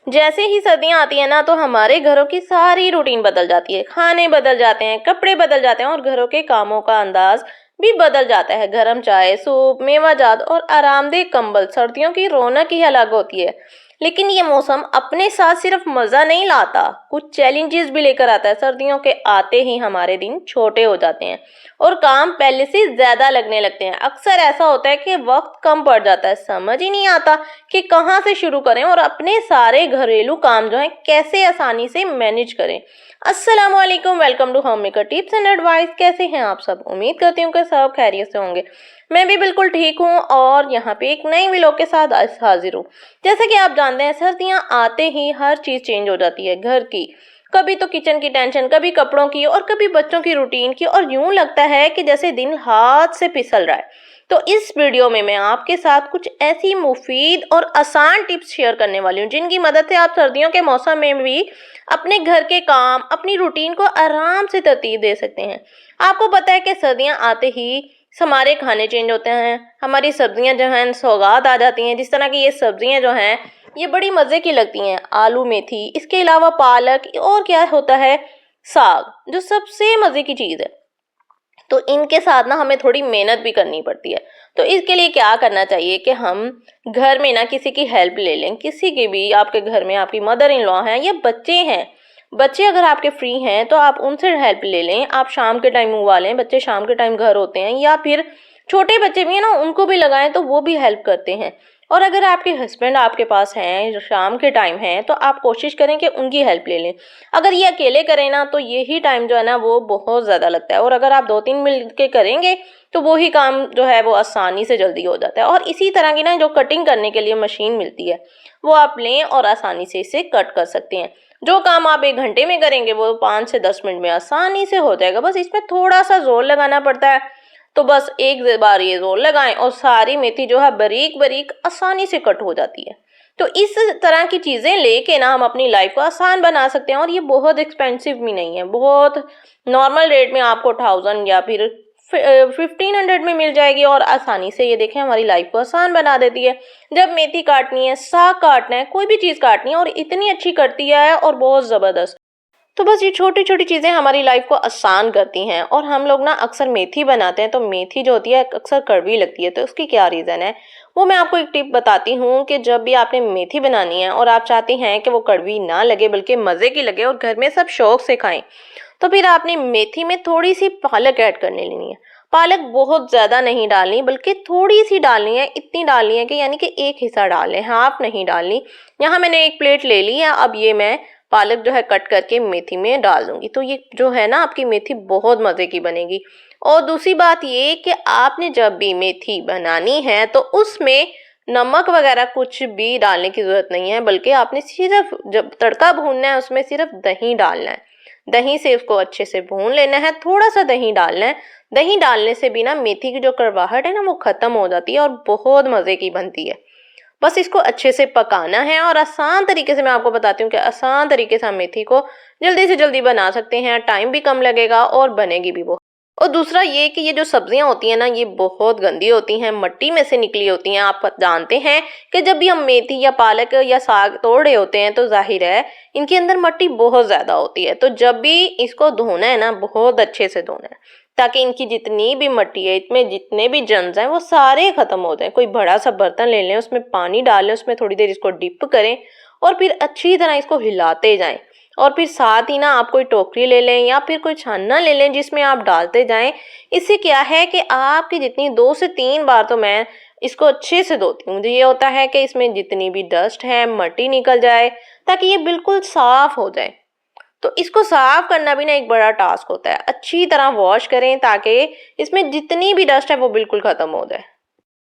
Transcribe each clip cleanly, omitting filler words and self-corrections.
जैसे ही सर्दियाँ आती है ना तो हमारे घरों की सारी रूटीन बदल जाती है, खाने बदल जाते हैं, कपड़े बदल जाते हैं और घरों के कामों का अंदाज भी बदल जाता है। गरम चाय, सूप, मेवाजात और आरामदेह कंबल सर्दियों की रौनक ही अलग होती है। लेकिन ये मौसम अपने साथ सिर्फ मजा नहीं लाता, कुछ चैलेंजेस भी लेकर आता है। सर्दियों के आते ही हमारे दिन छोटे हो जाते हैं और काम पहले से ज्यादा लगने लगते हैं। अक्सर ऐसा होता है कि वक्त कम पड़ जाता है, समझ ही नहीं आता कि कहाँ से शुरू करें और अपने सारे घरेलू काम जो है कैसे आसानी से मैनेज करें। अस्सलाम वालेकुम, welcome to home maker tips and advice. कैसे हैं आप सब? उम्मीद करती हूँ कि सब खैरियत से होंगे। मैं भी बिल्कुल ठीक हूँ और यहाँ पे एक नई व्लॉग के साथ आज हाजिर हूँ। जैसे कि आप जानते हैं, सर्दियाँ आते ही हर चीज़ चेंज हो जाती है घर की। कभी तो किचन की टेंशन, कभी कपड़ों की और कभी बच्चों की रूटीन की, और यूं लगता है कि जैसे दिन हाथ से फिसल रहा है। तो इस वीडियो में मैं आपके साथ कुछ ऐसी मुफीद और आसान टिप्स शेयर करने वाली हूँ जिनकी मदद से आप सर्दियों के मौसम में भी अपने घर के काम, अपनी रूटीन को आराम से तरतीब दे सकते हैं। आपको पता है कि सर्दियाँ आते ही हमारे खाने चेंज होते हैं, हमारी सब्जियां जो हैं सौगात आ जाती हैं। जिस तरह की ये सब्जियां जो हैं ये बड़ी मज़े की लगती हैं, आलू मेथी, इसके अलावा पालक और क्या होता है, साग, जो सबसे मज़े की चीज़ है। तो इनके साथ ना हमें थोड़ी मेहनत भी करनी पड़ती है। तो इसके लिए क्या करना चाहिए कि हम घर में ना किसी की हेल्प ले लें, किसी की भी। आपके घर में आपकी मदर इन लॉ हैं या बच्चे हैं, बच्चे अगर आपके फ्री हैं तो आप उनसे हेल्प ले लें। आप शाम के टाइम मंगवा लें, बच्चे शाम के टाइम घर होते हैं, या फिर छोटे बच्चे भी हैं ना, उनको भी लगाएं तो वो भी हेल्प करते हैं। और अगर आपके हस्बैंड आपके पास हैं, जो शाम के टाइम हैं, तो आप कोशिश करें कि उनकी हेल्प ले लें। अगर ये अकेले करें ना तो यही टाइम जो है ना वो बहुत ज़्यादा लगता है, और अगर आप 2-3 मिल के करेंगे तो वही काम जो है वो आसानी से जल्दी हो जाता है। और इसी तरह की ना जो कटिंग करने के लिए मशीन मिलती है वो आप लें और आसानी से इसे कट कर सकते हैं। जो काम आप 1 घंटे में करेंगे वो 5 से 10 मिनट में आसानी से हो जाएगा। बस इसमें थोड़ा सा जोर लगाना पड़ता है। तो बस एक बार ये जोर लगाएं और सारी मेथी जो है बारीक बारीक आसानी से कट हो जाती है। तो इस तरह की चीज़ें लेके ना हम अपनी लाइफ को आसान बना सकते हैं, और ये बहुत एक्सपेंसिव भी नहीं है। बहुत नॉर्मल रेट में आपको 1000 या फिर 1500 में मिल जाएगी, और आसानी से ये देखें हमारी लाइफ को आसान बना देती है। जब मेथी काटनी है, साग काटना है, कोई भी चीज़ काटनी है, और इतनी अच्छी करती है और बहुत ज़बरदस्त। तो बस ये छोटी छोटी चीज़ें हमारी लाइफ को आसान करती हैं। और हम लोग ना अक्सर मेथी बनाते हैं तो मेथी जो होती है अक्सर कड़वी लगती है। तो उसकी क्या रीज़न है वो मैं आपको एक टिप बताती हूँ कि जब भी आपने मेथी बनानी है और आप चाहती हैं कि वो कड़वी ना लगे बल्कि मज़े की लगे और घर में सब शौक से खाएं, तो फिर आपने मेथी में थोड़ी सी पालक ऐड करने लेनी है। पालक बहुत ज़्यादा नहीं डालनी बल्कि थोड़ी सी डालनी है। इतनी डालनी है कि यानी कि एक हिस्सा डाल लें, हाफ नहीं डालनी। यहाँ मैंने एक प्लेट ले ली है। अब ये मैं पालक जो है कट करके मेथी में डाल दूंगी। तो ये जो है ना आपकी मेथी बहुत मज़े की बनेगी। और दूसरी बात ये कि आपने जब भी मेथी बनानी है तो उसमें नमक वगैरह कुछ भी डालने की ज़रूरत नहीं है, बल्कि आपने सिर्फ जब तड़का भूनना है उसमें सिर्फ दही डालना है। दही से उसको अच्छे से भून लेना है, थोड़ा सा दही डालना है। दही डालने से भी ना मेथी की जो कड़वाहट है ना वो ख़त्म हो जाती है और बहुत मज़े की बनती है। बस इसको अच्छे से पकाना है, और आसान तरीके से मैं आपको बताती हूँ कि आसान तरीके से हम मेथी को जल्दी से जल्दी बना सकते हैं। टाइम भी कम लगेगा और बनेगी भी वो। और दूसरा ये कि ये जो सब्जियां होती हैं ना ये बहुत गंदी होती हैं, मिट्टी में से निकली होती हैं। आप जानते हैं कि जब भी हम मेथी या पालक या साग तोड़ रहे होते हैं तो जाहिर है इनके अंदर मिट्टी बहुत ज़्यादा होती है। तो जब भी इसको धोना है ना बहुत अच्छे से धोना है, ताकि इनकी जितनी भी मिट्टी है, इसमें जितने भी जर्म्स हैं वो सारे खत्म हो जाएं। कोई बड़ा सा बर्तन ले लें, उसमें पानी डाल लें, उसमें थोड़ी देर इसको डिप करें और फिर अच्छी तरह इसको हिलाते जाएं। और फिर साथ ही ना आप कोई टोकरी ले लें या फिर कोई छानना ले लें जिसमें आप डालते जाएं। इससे क्या है कि आपकी जितनी 2 से 3 बार तो मैं इसको अच्छे से धोती हूँ। मुझे ये होता है कि इसमें जितनी भी डस्ट है, मिट्टी निकल जाए, ताकि ये बिल्कुल साफ हो जाए। तो इसको साफ करना भी ना एक बड़ा टास्क होता है। अच्छी तरह वॉश करें ताकि इसमें जितनी भी डस्ट है वो बिल्कुल खत्म हो जाए।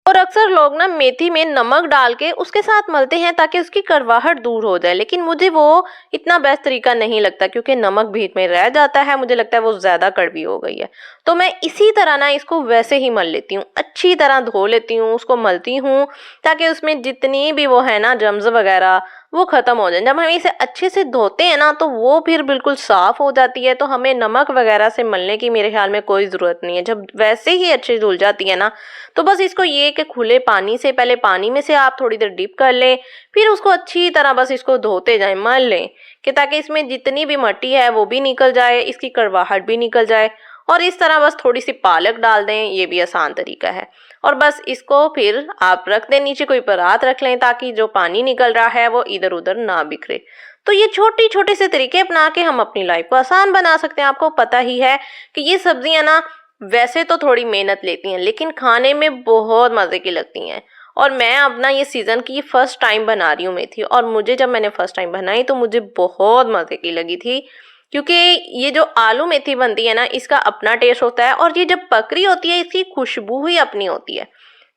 और अक्सर लोग ना मेथी में नमक डाल के उसके साथ मलते हैं ताकि उसकी कड़वाहट दूर हो जाए, लेकिन मुझे वो इतना बेस्ट तरीका नहीं लगता क्योंकि नमक भी में रह जाता है। मुझे लगता है वो ज़्यादा कड़वी हो गई है। तो मैं इसी तरह ना इसको वैसे ही मल लेती हूँ, अच्छी तरह धो लेती हूँ, उसको मलती हूँ ताकि उसमें जितनी भी वो है ना जम्स वगैरह वो ख़त्म हो जाए। जब हम इसे अच्छे से धोते हैं ना तो वो फिर बिल्कुल साफ़ हो जाती है, तो हमें नमक वगैरह से मलने की मेरे ख्याल में कोई ज़रूरत नहीं है। जब वैसे ही अच्छे धुल जाती है ना तो बस इसको ये कि खुले पानी से पहले पानी में से आप थोड़ी देर डिप कर लें, फिर उसको अच्छी तरह बस इसको धोते जाएं, मल लें कि ताकि इसमें जितनी भी मट्टी है वो भी निकल जाए, इसकी कड़वाहट भी निकल जाए। और इस तरह बस थोड़ी सी पालक डाल दें, ये भी आसान तरीका है। और बस इसको फिर आप रख दें, नीचे कोई परात रख लें ताकि जो पानी निकल रहा है वो इधर उधर ना बिखरे। तो ये छोटे छोटे से तरीके अपना के हम अपनी लाइफ को आसान बना सकते हैं। आपको पता ही है कि ये सब्जियां ना वैसे तो थोड़ी मेहनत लेती हैं लेकिन खाने में बहुत मज़े की लगती हैं। और मैं अपना ये सीज़न की फर्स्ट टाइम बना रही हूँ मेथी, और मुझे जब मैंने फर्स्ट टाइम बनाई तो मुझे बहुत मज़े की लगी थी, क्योंकि ये जो आलू मेथी बनती है ना इसका अपना टेस्ट होता है, और ये जब पक रही होती है इसकी खुशबू ही अपनी होती है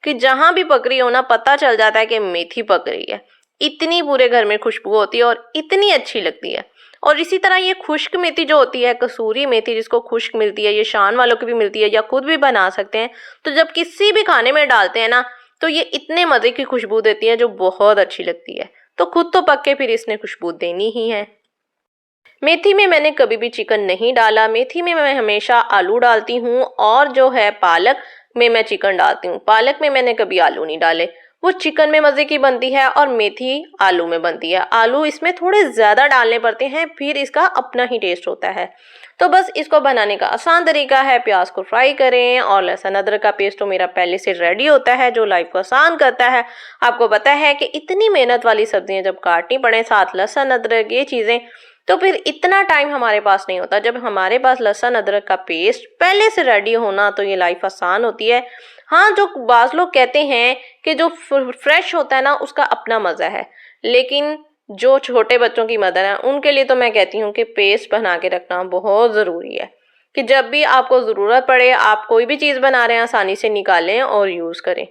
कि जहाँ भी पक रही हो ना पता चल जाता है कि मेथी पक रही है। इतनी पूरे घर में खुशबू होती है और इतनी अच्छी लगती है। और इसी तरह ये खुश्क मेथी जो होती है, कसूरी मेथी जिसको खुश्क मिलती है, ये शान वालों की भी मिलती है या खुद भी बना सकते हैं। तो जब किसी भी खाने में डालते हैं ना तो ये इतने मज़े की खुशबू देती है जो बहुत अच्छी लगती है। तो खुद तो पक के फिर इसने खुशबू देनी ही है। मेथी में मैंने कभी भी चिकन नहीं डाला, मेथी में मैं हमेशा आलू डालती हूँ, और जो है पालक में मैं चिकन डालती हूँ। पालक में मैंने कभी आलू नहीं डाले, वो चिकन में मज़े की बनती है और मेथी आलू में बनती है। आलू इसमें थोड़े ज़्यादा डालने पड़ते हैं, फिर इसका अपना ही टेस्ट होता है। तो बस इसको बनाने का आसान तरीका है, प्याज को फ्राई करें और लहसुन अदरक का पेस्ट तो मेरा पहले से रेडी होता है जो लाइफ को आसान करता है। आपको पता है कि इतनी मेहनत वाली सब्जियां जब काटनी पड़े, साथ लहसुन अदरक ये चीज़ें, तो फिर इतना टाइम हमारे पास नहीं होता। जब हमारे पास लहसुन अदरक का पेस्ट पहले से रेडी होना तो ये लाइफ आसान होती है। हाँ, जो बाज़ लोग कहते हैं कि जो फ्रेश होता है ना उसका अपना मज़ा है, लेकिन जो छोटे बच्चों की मदर हैं उनके लिए तो मैं कहती हूँ कि पेस्ट बना के रखना बहुत ज़रूरी है, कि जब भी आपको ज़रूरत पड़े आप कोई भी चीज़ बना रहे हैं आसानी से निकालें और यूज़ करें।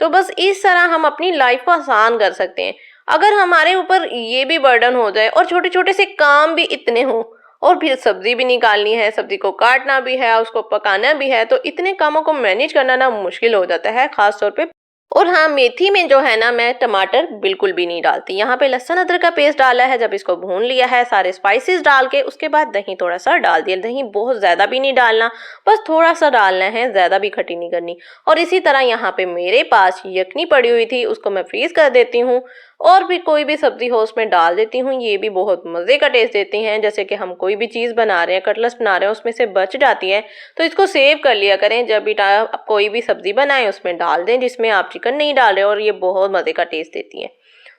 तो बस इस तरह हम अपनी लाइफ को आसान कर सकते हैं। अगर हमारे ऊपर ये भी बर्डन हो जाए और छोटे छोटे से काम भी इतने हों, और फिर सब्जी भी निकालनी है, सब्जी को काटना भी है, उसको पकाना भी है, तो इतने कामों को मैनेज करना ना मुश्किल हो जाता है खास तौर पे। और हाँ, मेथी में जो है ना मैं टमाटर बिल्कुल भी नहीं डालती। यहाँ पे लहसुन अदरक का पेस्ट डाला है, जब इसको भून लिया है सारे स्पाइसेस डाल के, उसके बाद दही थोड़ा सा डाल दिया। दही बहुत ज़्यादा भी नहीं डालना, बस थोड़ा सा डालना है, ज़्यादा भी खट्टी नहीं करनी। और इसी तरह यहाँ पे मेरे पास यखनी पड़ी हुई थी, उसको मैं फ्रीज कर देती हूँ और भी कोई भी सब्जी हो उसमें डाल देती हूँ। ये भी बहुत मज़े का टेस्ट देती हैं। जैसे कि हम कोई भी चीज़ बना रहे हैं, कटलेट्स बना रहे हैं, उसमें से बच जाती है तो इसको सेव कर लिया करें। जब भी आप कोई भी सब्जी बनाएं उसमें डाल दें जिसमें आप चिकन नहीं डाल रहे, और ये बहुत मज़े का टेस्ट देती है।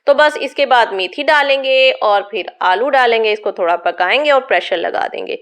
तो बस इसके बाद मेथी डालेंगे और फिर आलू डालेंगे, इसको थोड़ा पकाएंगे और प्रेशर लगा देंगे।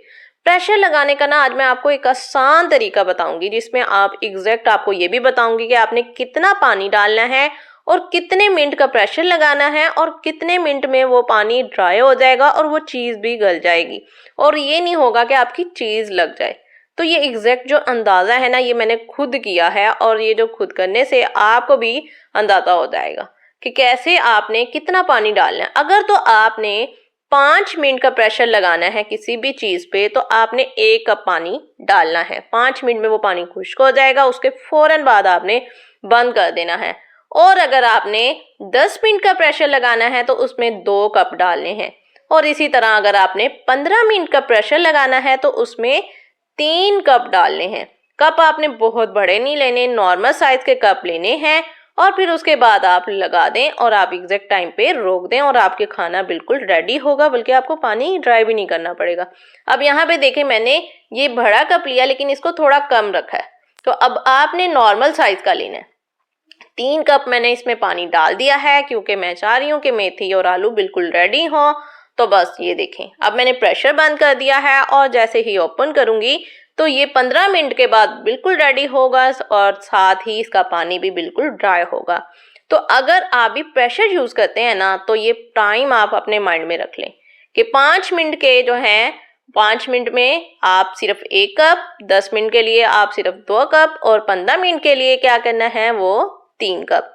प्रेशर लगाने का ना आज मैं आपको एक आसान तरीका बताऊंगी, जिसमें आप एग्जैक्ट आपको ये भी बताऊंगी कि आपने कितना पानी डालना है और कितने मिनट का प्रेशर लगाना है, और कितने मिनट में वो पानी ड्राई हो जाएगा और वो चीज़ भी गल जाएगी, और ये नहीं होगा कि आपकी चीज़ लग जाए। तो ये एग्जैक्ट जो अंदाज़ा है ना ये मैंने खुद किया है, और ये जो खुद करने से आपको भी अंदाज़ा हो जाएगा कि कैसे आपने कितना पानी डालना है। अगर तो आपने 5 मिनट का प्रेशर लगाना है किसी भी चीज़ पे तो आपने 1 कप पानी डालना है। 5 मिनट में वो पानी खुश्क हो जाएगा, उसके फौरन बाद आपने बंद कर देना है। और अगर आपने 10 मिनट का प्रेशर लगाना है तो उसमें 2 कप डालने हैं। और इसी तरह अगर आपने 15 मिनट का प्रेशर लगाना है तो उसमें 3 कप डालने हैं। कप आपने बहुत बड़े नहीं लेने, नॉर्मल साइज के कप लेने हैं। और फिर उसके बाद आप लगा दें और आप एग्जैक्ट टाइम पे रोक दें और आपके खाना बिल्कुल रेडी होगा, बल्कि आपको पानी ड्राई भी नहीं करना पड़ेगा। अब यहाँ पे देखें मैंने ये बड़ा कप लिया लेकिन इसको थोड़ा कम रखा है, तो अब आपने नॉर्मल साइज का लेना है। 3 कप मैंने इसमें पानी डाल दिया है क्योंकि मैं चाह रही हूँ कि मेथी और आलू बिल्कुल रेडी हों। तो बस ये देखें अब मैंने प्रेशर बंद कर दिया है, और जैसे ही ओपन करूँगी तो ये 15 मिनट के बाद बिल्कुल रेडी होगा और साथ ही इसका पानी भी बिल्कुल ड्राई होगा। तो अगर आप भी प्रेशर यूज़ करते हैं ना तो ये टाइम आप अपने माइंड में रख लें कि 5 मिनट के जो हैं 5 मिनट में आप सिर्फ 1 कप, 10 मिनट के लिए आप सिर्फ 2 कप, और 15 मिनट के लिए क्या करना है वो 3 कप।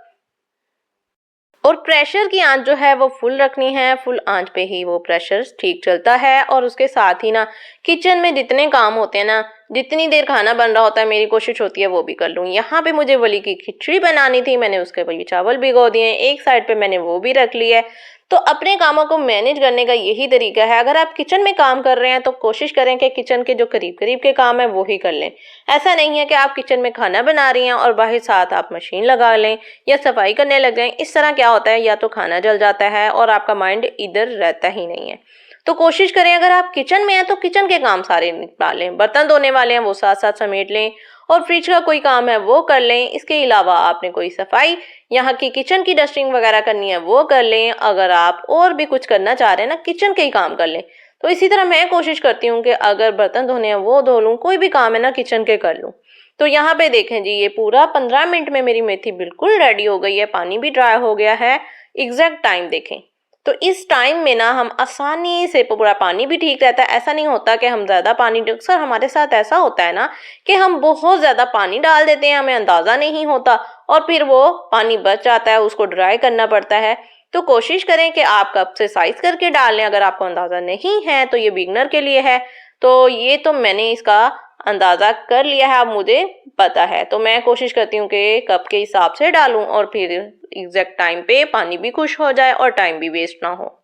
और प्रेशर की आंच जो है वो फुल रखनी है, फुल आंच पे ही वो प्रेशर ठीक चलता है। और उसके साथ ही ना किचन में जितने काम होते हैं ना, जितनी देर खाना बन रहा होता है मेरी कोशिश होती है वो भी कर लूँ। यहाँ पे मुझे वली की खिचड़ी बनानी थी, मैंने उसके वही चावल भिगो दिए, एक साइड पे मैंने वो भी रख लिया है। तो अपने कामों को मैनेज करने का यही तरीका है। अगर आप किचन में काम कर रहे हैं तो कोशिश करें कि किचन के जो करीब करीब के काम है वो ही कर लें। ऐसा नहीं है कि आप किचन में खाना बना रही हैं और बाहर साथ आप मशीन लगा लें या सफाई करने लग जाएं। इस तरह क्या होता है, या तो खाना जल जाता है और आपका माइंड इधर रहता ही नहीं है। तो कोशिश करें अगर आप किचन में हैं तो किचन के काम सारे निपटा लें, बर्तन धोने वाले हैं वो साथ साथ समेट लें और फ्रिज का कोई काम है वो कर लें। इसके अलावा आपने कोई सफाई यहाँ की किचन की डस्टिंग वगैरह करनी है वो कर लें। अगर आप और भी कुछ करना चाह रहे हैं ना, किचन के ही काम कर लें। तो इसी तरह मैं कोशिश करती हूँ कि अगर बर्तन धोने हैं वो धो लूँ, कोई भी काम है ना किचन के कर लूँ। तो यहाँ पे देखें जी, ये पूरा 15 मिनट में मेरी मेथी बिल्कुल रेडी हो गई है, पानी भी ड्राई हो गया है। एग्जैक्ट टाइम देखें। तो इस टाइम में ना हम आसानी से, पूरा पानी भी ठीक रहता है। ऐसा नहीं होता कि हम ज़्यादा पानी, अक्सर हमारे साथ ऐसा होता है ना कि हम बहुत ज़्यादा पानी डाल देते हैं, हमें अंदाज़ा नहीं होता और फिर वो पानी बच जाता है, उसको ड्राई करना पड़ता है। तो कोशिश करें कि आप कप से साइज करके डाल लें। अगर आपको अंदाज़ा नहीं है तो ये बिगनर के लिए है। तो ये तो मैंने इसका अंदाज़ा कर लिया है, अब मुझे पता है। तो मैं कोशिश करती हूँ कि कप के हिसाब से डालूं और फिर एग्जैक्ट टाइम पे पानी भी खुश हो जाए और टाइम भी वेस्ट ना हो।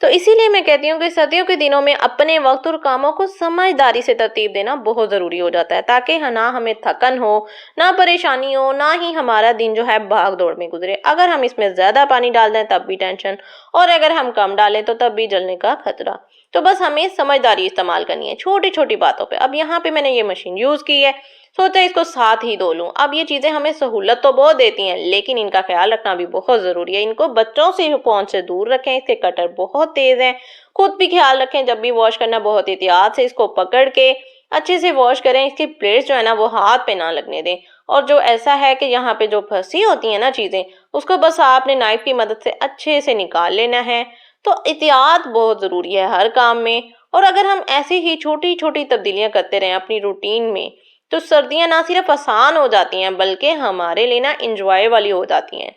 तो इसीलिए मैं कहती हूँ कि सर्दियों के दिनों में अपने वक्त और कामों को समझदारी से तरतीब देना बहुत ज़रूरी हो जाता है, ताकि ना हमें थकन हो, ना परेशानी हो, ना ही हमारा दिन जो है भाग दौड़ में गुजरे। अगर हम इसमें ज़्यादा पानी डाल दें तब भी टेंशन, और अगर हम कम डालें तो तब भी जलने का खतरा। तो बस हमें समझदारी इस्तेमाल करनी है छोटी छोटी बातों पे। अब यहाँ पे मैंने ये मशीन यूज़ की है, सोचा इसको साथ ही धो लूं। अब ये चीज़ें हमें सहूलत तो बहुत देती हैं, लेकिन इनका ख्याल रखना भी बहुत ज़रूरी है। इनको बच्चों से पहुंच से दूर रखें, इसके कटर बहुत तेज़ हैं। खुद भी ख्याल रखें, जब भी वॉश करना बहुत एहतियात से इसको पकड़ के अच्छे से वॉश करें। इसकी प्लेट्स जो है ना वो हाथ पे ना लगने दें। और जो ऐसा है कि यहाँ पे जो फंसी होती हैं ना चीज़ें, उसको बस आपने नाइफ की मदद से अच्छे से निकाल लेना है। तो एहतियात बहुत ज़रूरी है हर काम में। और अगर हम ऐसी ही छोटी छोटी तब्दीलियां करते रहें अपनी रूटीन में, तो सर्दियां ना सिर्फ आसान हो जाती हैं बल्कि हमारे लिए ना इंजॉय वाली हो जाती हैं।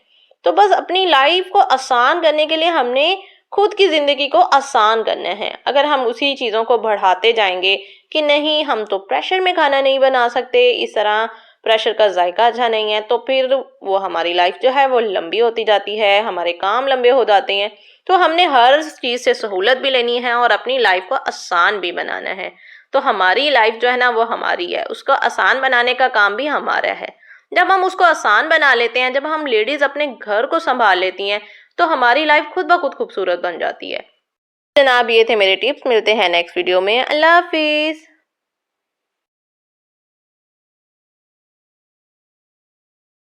तो बस अपनी लाइफ को आसान करने के लिए हमने खुद की जिंदगी को आसान करना है। अगर हम उसी चीज़ों को बढ़ाते जाएंगे कि नहीं हम तो प्रेशर में खाना नहीं बना सकते, इस तरह प्रेशर का जायका अच्छा नहीं है, तो फिर वो हमारी लाइफ जो है वो लंबी होती जाती है, हमारे काम लंबे हो जाते हैं। तो हमने हर चीज़ से सहूलत भी लेनी है और अपनी लाइफ को आसान भी बनाना है। तो हमारी लाइफ जो है ना वो हमारी है, उसको आसान बनाने का काम भी हमारा है। जब हम उसको आसान बना लेते हैं, जब हम लेडीज अपने घर को संभाल लेती हैं, तो हमारी लाइफ खुद ब खुद खूबसूरत बन जाती है। जनाब, ये थे मेरे टिप्स। मिलते हैं नेक्स्ट वीडियो में। अल्लाह हाफिज।